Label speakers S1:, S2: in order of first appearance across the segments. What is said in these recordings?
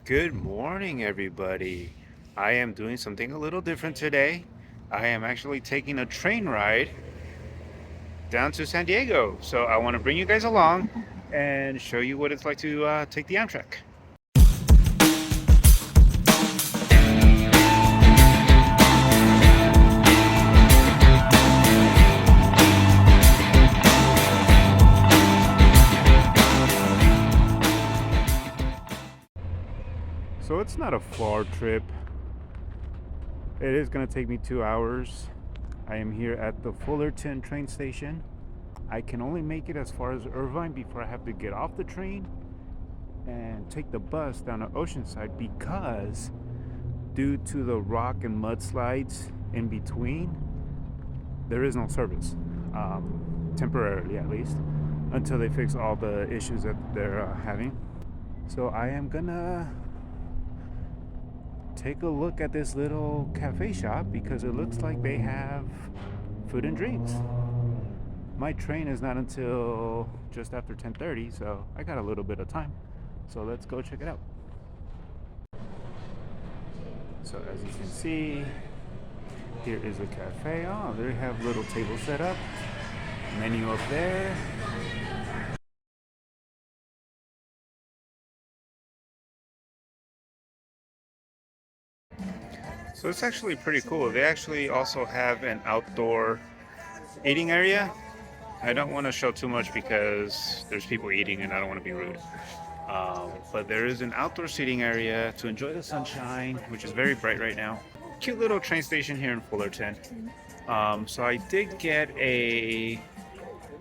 S1: Good morning, everybody. I am doing something a little different today. I am actually taking a train ride down to San Diego. So I want to bring you guys along and show you what it's like to take the Amtrak. So it's not a far trip. It is going to take me 2 hours. I am here at the Fullerton train station. I can only make it as far as Irvine before I have to get off the train and take the bus down to Oceanside because due to the rock and mudslides in between, there is no service, temporarily at least, until they fix all the issues that they're having. So I am gonna take a look at this little cafe shop because it looks like they have food and drinks. My train is not until just after 10:30, so I got a little bit of time. So let's go check it out. So as you can see, here is a cafe. Oh, they have little tables set up. Menu up there. So it's actually pretty cool. They actually also have an outdoor eating area. I don't want to show too much because there's people eating and I don't want to be rude. But there is an outdoor seating area to enjoy the sunshine, which is very bright right now. Cute little train station here in Fullerton. So I did get a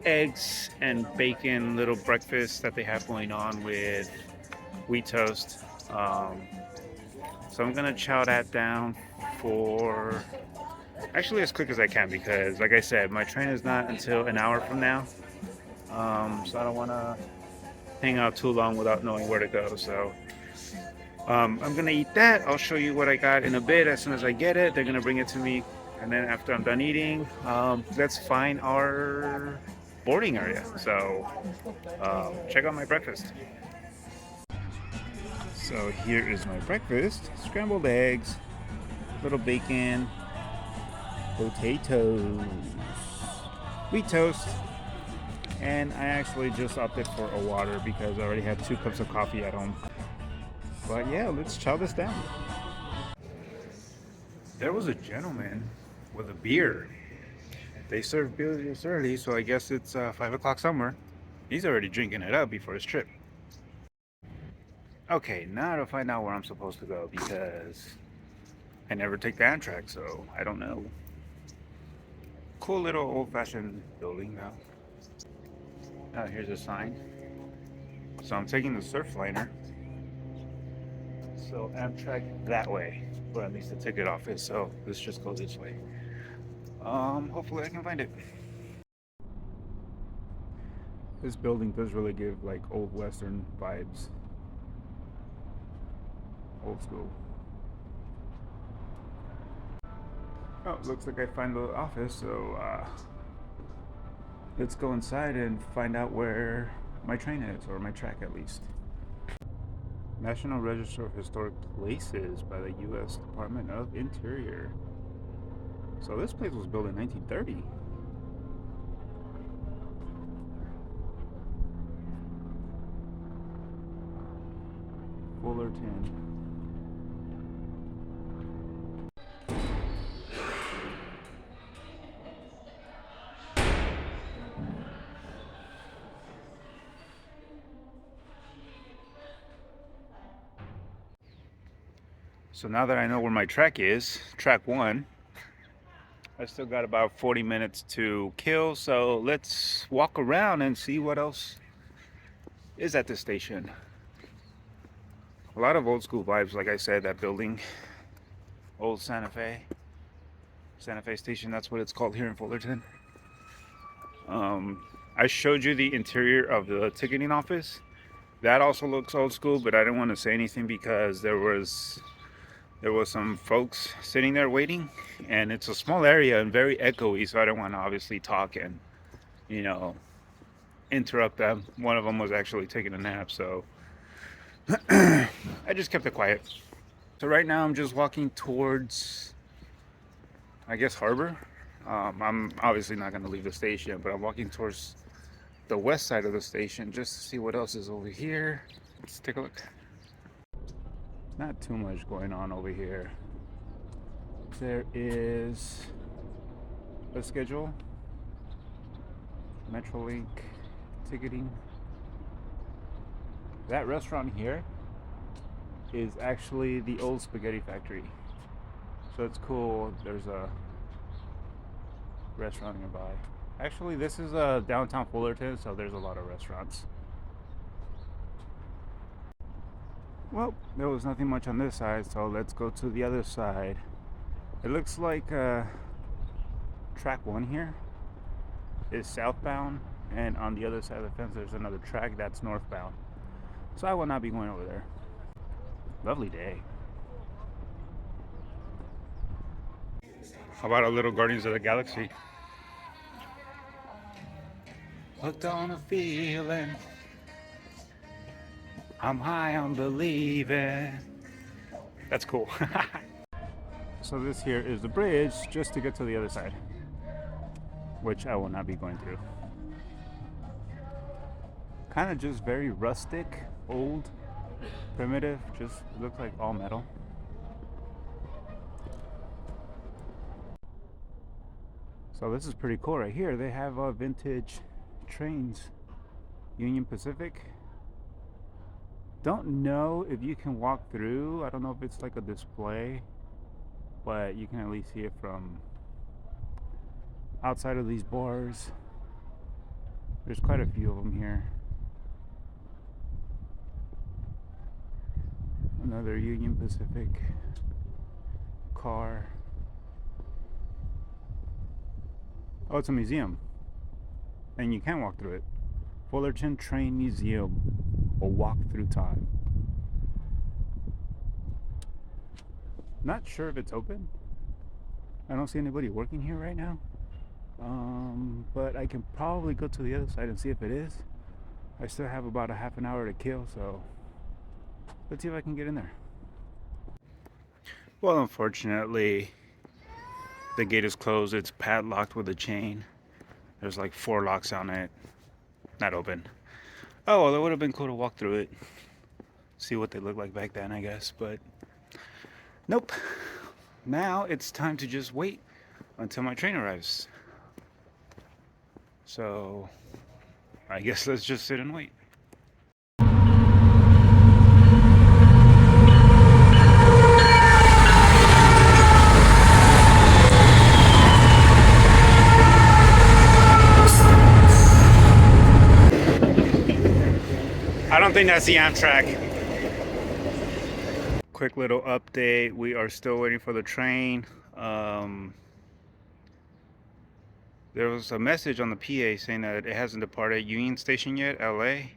S1: eggs and bacon little breakfast that they have going on with wheat toast. So I'm gonna chow that down for actually as quick as I can because, like I said, my train is not until an hour from now. So I don't want to hang out too long without knowing where to go. So I'm gonna eat that. I'll show you what I got in a bit. As soon as I get it, they're gonna bring it to me, and then after I'm done eating, let's find our boarding area. So check out my breakfast. So here is my breakfast: scrambled eggs, little bacon, potatoes, wheat toast, and I actually just opted for a water because I already had 2 cups of coffee at home. But yeah, let's chow this down. There was a gentleman with a beer. They serve beer this early, so I guess it's 5 o'clock somewhere. He's already drinking it up before his trip. Okay, now to find out where I'm supposed to go because I never take the Amtrak, so I don't know. Cool little old-fashioned building though. Here's a sign. So I'm taking the Surfliner. So Amtrak that way, or at least the ticket office. So let's just go this way. Hopefully I can find it. This building does really give like old Western vibes. Old school. Oh, looks like I find the office, so let's go inside and find out where my train is, or my track at least. National Register of Historic Places by the U.S. Department of Interior. So this place was built in 1930. Fullerton. So now that I know where my track is, track 1, I still got about 40 minutes to kill, so let's walk around and see what else is at the station. A lot of old school vibes, like I said, that building, old Santa Fe Station, that's what it's called here in Fullerton. I showed you the interior of the ticketing office. That also looks old school, but I didn't want to say anything because there was some folks sitting there waiting, and it's a small area and very echoey, so I didn't want to obviously talk and, you know, interrupt them. One of them was actually taking a nap, so I I just kept it quiet. So right now I'm just walking towards, I guess, Harbor. I'm obviously not going to leave the station, but I'm walking towards the west side of the station just to see what else is over here. Let's take a look. Not too much going on over here. There is a schedule, Metrolink, ticketing. That restaurant here is actually the old spaghetti factory. So it's cool. There's a restaurant nearby. Actually, this is downtown Fullerton, so there's a lot of restaurants. Well, there was nothing much on this side, so let's go to the other side. It looks like track 1 here is southbound, and on the other side of the fence there's another track that's northbound. So I will not be going over there. Lovely day. How about a little Guardians of the Galaxy? Hooked on a feeling, I'm high on believing. That's cool. So this here is the bridge just to get to the other side, which I will not be going through. Kind of just very rustic, old, primitive, just looks like all metal. So this is pretty cool right here. They have vintage trains, Union Pacific. Don't know if you can walk through. I don't know if it's like a display, but you can at least see it from outside of these bars. There's quite a few of them here. Another Union Pacific car. Oh, it's a museum, and you can walk through it. Fullerton Train Museum, a walk through time. Not sure if it's open. I don't see anybody working here right now. But I can probably go to the other side and see if it is. I still have about a half an hour to kill, so let's see if I can get in there. Well, unfortunately, the gate is closed. It's padlocked with a chain. There's like 4 locks on it. Not open. Oh, well, it would have been cool to walk through it. See what they looked like back then, I guess. But nope. Now it's time to just wait until my train arrives. So I guess let's just sit and wait. I don't think that's the Amtrak. Quick little update. We are still waiting for the train. There was a message on the PA saying that it hasn't departed Union Station yet, LA.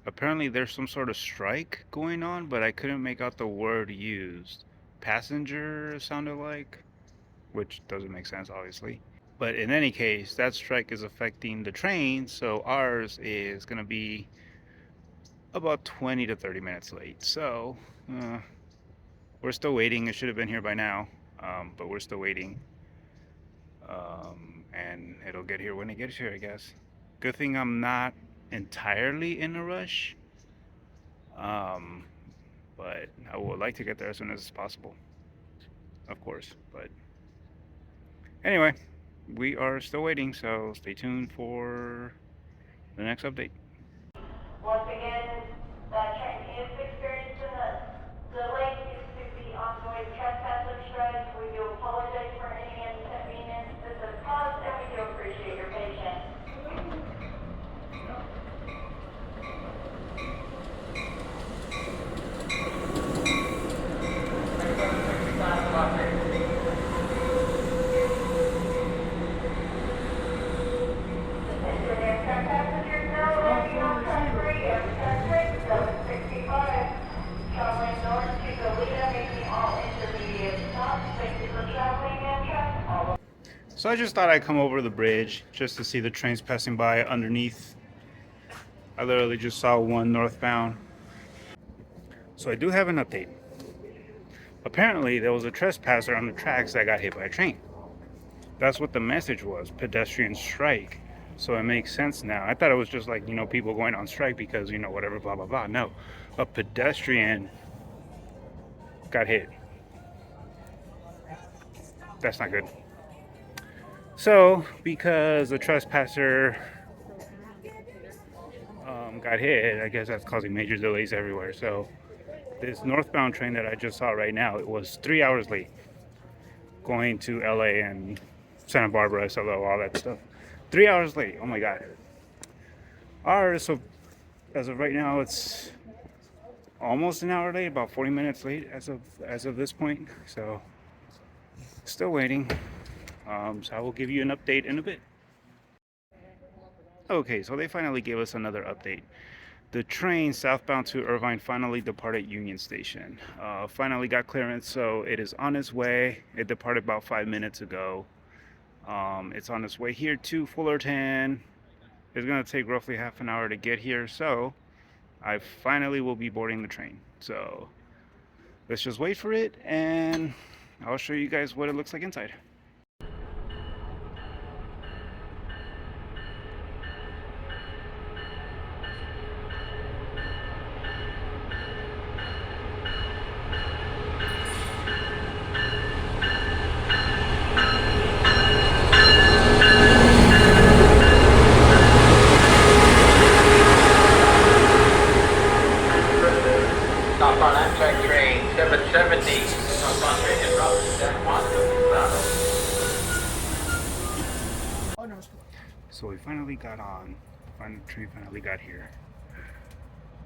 S1: Apparently there's some sort of strike going on, but I couldn't make out the word used. Passenger sounded like, which doesn't make sense, obviously. But in any case, that strike is affecting the train, so ours is going to be about 20 to 30 minutes late. So we're still waiting. It should have been here by now, but we're still waiting. And it'll get here when it gets here, I guess. Good thing I'm not entirely in a rush. But I would like to get there as soon as possible, of course. But anyway, we are still waiting, so stay tuned for the next update.
S2: Once again, that train is experiencing a delay due to the ongoing trespasser strike. We do apologize for any inconvenience this has caused, and we do appreciate your patience.
S1: So I just thought I'd come over the bridge just to see the trains passing by underneath. I literally just saw one northbound. So I do have an update. Apparently, there was a trespasser on the tracks that got hit by a train. That's what the message was, pedestrian strike. So it makes sense now. I thought it was just like, people going on strike because, whatever, blah, blah, blah. No, a pedestrian got hit. That's not good. So, because the trespasser got hit, I guess that's causing major delays everywhere. So, this northbound train that I just saw right now, it was 3 hours late going to LA and Santa Barbara, SLO, all that stuff. 3 hours late. Oh my God. Ours, so as of right now, it's almost an hour late, about 40 minutes late as of this point. So still waiting. So I will give you an update in a bit. Okay, so they finally gave us another update. The train southbound to Irvine finally departed Union Station. Finally got clearance, so it is on its way. It departed about 5 minutes ago. It's on its way here to Fullerton. It's going to take roughly half an hour to get here, so I finally will be boarding the train. So let's just wait for it, and I'll show you guys what it looks like inside.
S3: Stop on Amtrak train 770. Stop on train in route San Juan to Solano.
S1: So we finally got on. The train finally got here.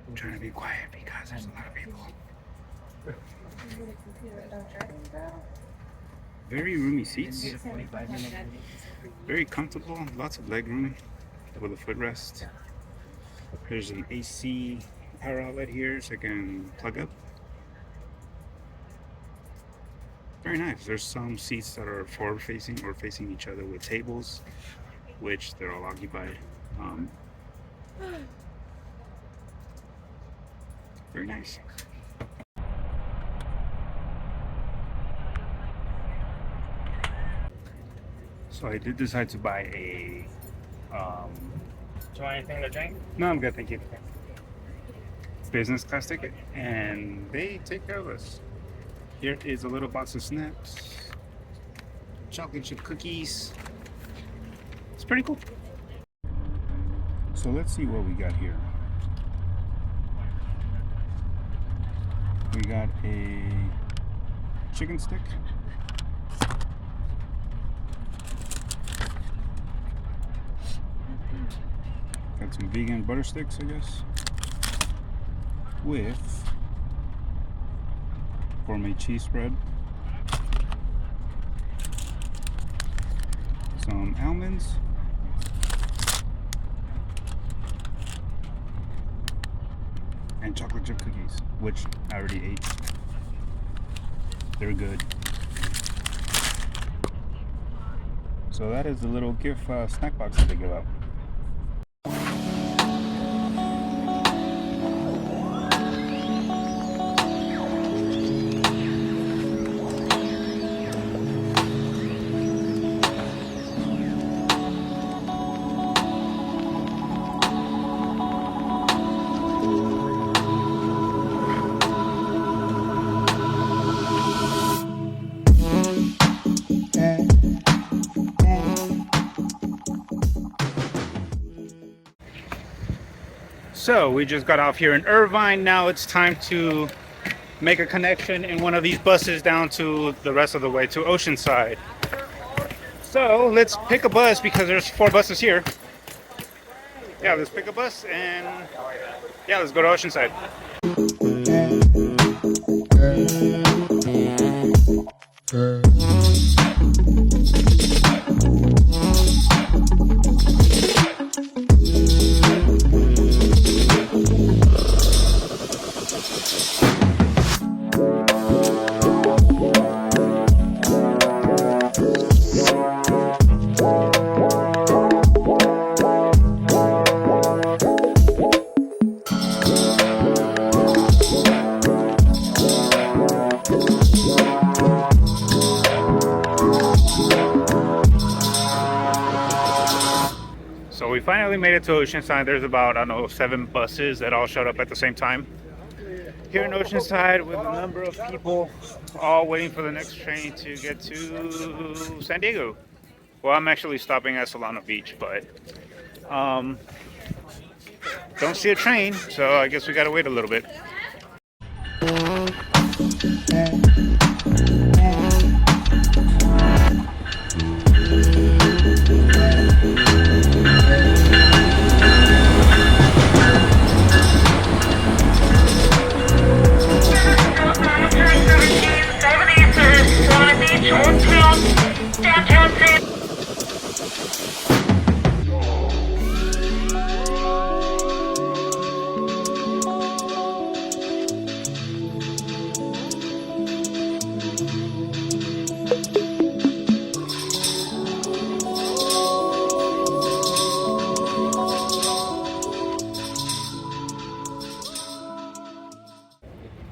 S1: I'm trying to be quiet because there's a lot of people. Very roomy seats. Very comfortable. Lots of leg room with a footrest. There's an AC power outlet here so I can plug up. Very nice. There's some seats that are forward facing or facing each other with tables, which they're all occupied. Very nice. So I did decide to buy a
S4: Do you want anything to drink?
S1: no, I'm good, thank you. Business class ticket, and they take care of us. Here is a little box of snaps, chocolate chip cookies. It's pretty cool. So let's see what we got here. We got a chicken stick, got some vegan butter sticks, I guess, with gourmet cheese spread, some almonds, and chocolate chip cookies, which I already ate. They're good. So that is the little gift snack box that they give out. So we just got off here in Irvine. Now it's time to make a connection in one of these buses down to the rest of the way to Oceanside. So let's pick a bus because there's 4 buses here. Yeah, let's pick a bus and yeah, let's go to Oceanside. finally made it to Oceanside. There's about, I don't know, 7 buses that all showed up at the same time. Here in Oceanside with a number of people all waiting for the next train to get to San Diego. Well, I'm actually stopping at Solano Beach, but don't see a train, so I guess we gotta wait a little bit.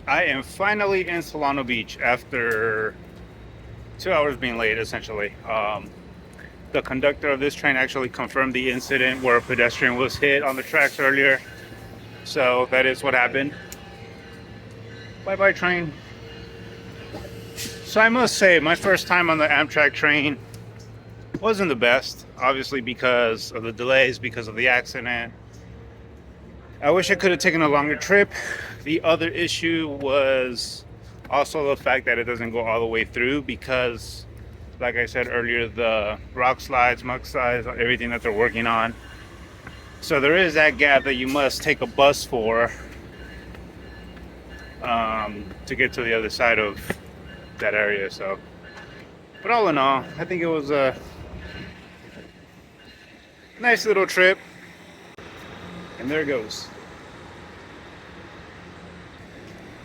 S1: I am finally in Solano Beach after 2 hours being late, essentially. The conductor of this train actually confirmed the incident where a pedestrian was hit on the tracks earlier. So that is what happened. Bye-bye, train. So I must say, my first time on the Amtrak train wasn't the best, obviously because of the delays, because of the accident. I wish I could have taken a longer trip. The other issue was also the fact that it doesn't go all the way through because, like I said earlier, the rock slides, muck slides, everything that they're working on. So there is that gap that you must take a bus for to get to the other side of that area. So, but all in all, I think it was a nice little trip. And there it goes.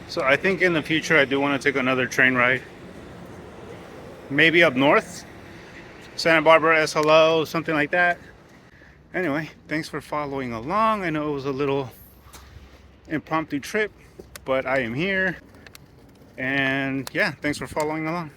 S1: So I think in the future I do want to take another train ride. Maybe up north. Santa Barbara, SLO, something like that. Anyway, thanks for following along. I know it was a little impromptu trip, but I am here. And yeah, thanks for following along.